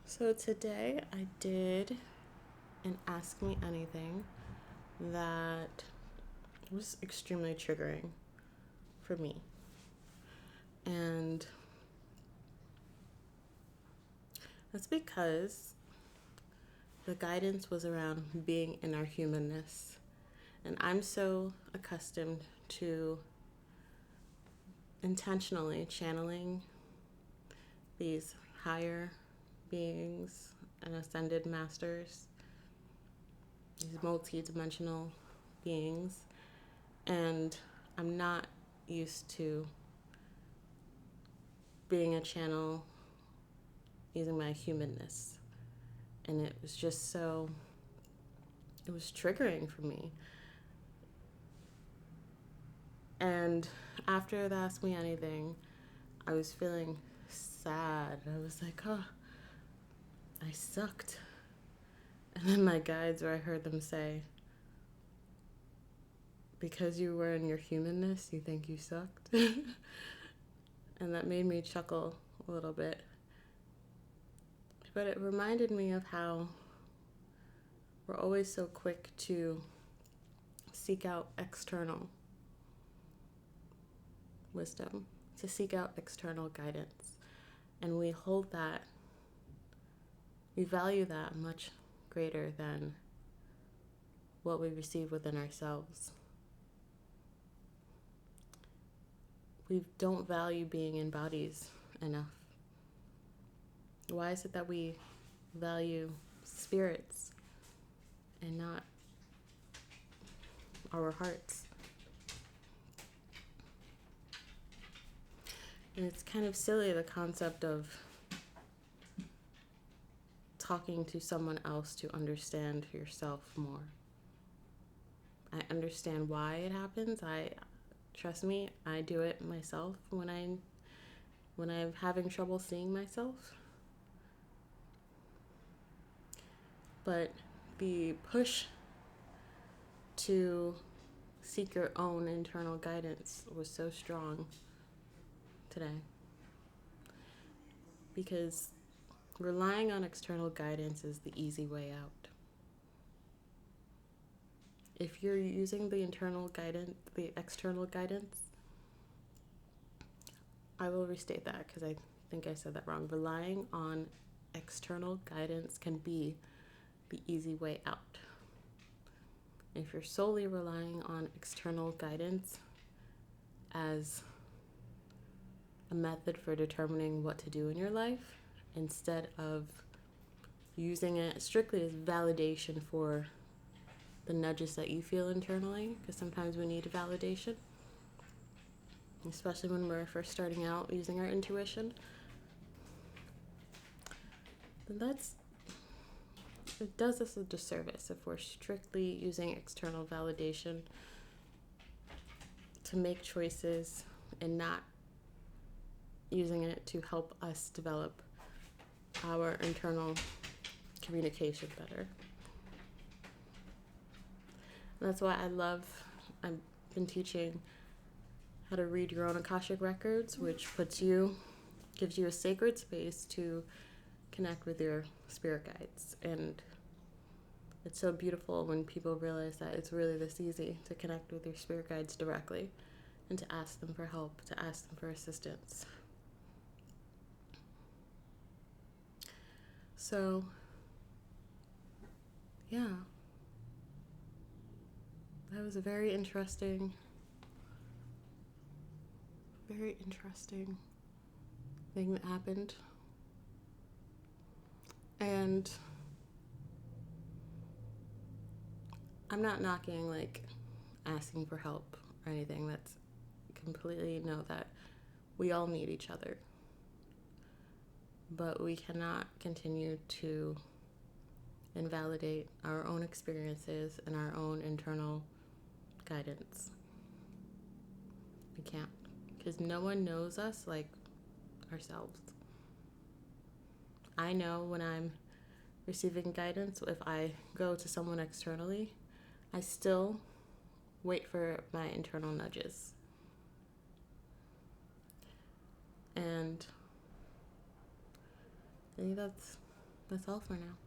So today I did an Ask Me Anything that was extremely triggering for me. And that's because the guidance was around being in our humanness. And I'm so accustomed to intentionally channeling these higher beings and ascended masters, these multi-dimensional beings, and I'm not used to being a channel using my humanness. And it was just so, it was triggering for me. And after the Ask Me Anything, I was feeling sad. I was like, oh, I sucked. And then my guides, where I heard them say, because you were in your humanness, you think you sucked. And that made me chuckle a little bit. But it reminded me of how we're always so quick to seek out external wisdom, to seek out external guidance. And we hold that, we value that much greater than what we receive within ourselves. We don't value being in bodies enough. Why is it that we value spirits and not our hearts? And it's kind of silly, the concept of talking to someone else to understand yourself more. I understand why it happens. Trust me, I do it myself when I'm having trouble seeing myself. But the push to seek your own internal guidance was so strong today. Because relying on external guidance is the easy way out. If you're using the external guidance, I will restate that because I think I said that wrong. Relying on external guidance can be the easy way out. If you're solely relying on external guidance as a method for determining what to do in your life, instead of using it strictly as validation for the nudges that you feel internally, because sometimes we need validation, especially when we're first starting out using our intuition, then it does us a disservice if we're strictly using external validation to make choices and not using it to help us develop our internal communication better. And that's why I've been teaching how to read your own Akashic records, which gives you a sacred space to connect with your spirit guides. And it's so beautiful when people realize that it's really this easy to connect with your spirit guides directly and to ask them for help, to ask them for assistance. So, yeah, that was a very interesting thing that happened. And I'm not knocking, asking for help or anything. That's completely know that we all need each other. But we cannot continue to invalidate our own experiences and our own internal guidance. We can't. Because no one knows us like ourselves. I know when I'm receiving guidance, if I go to someone externally, I still wait for my internal nudges. And I think That's all for now.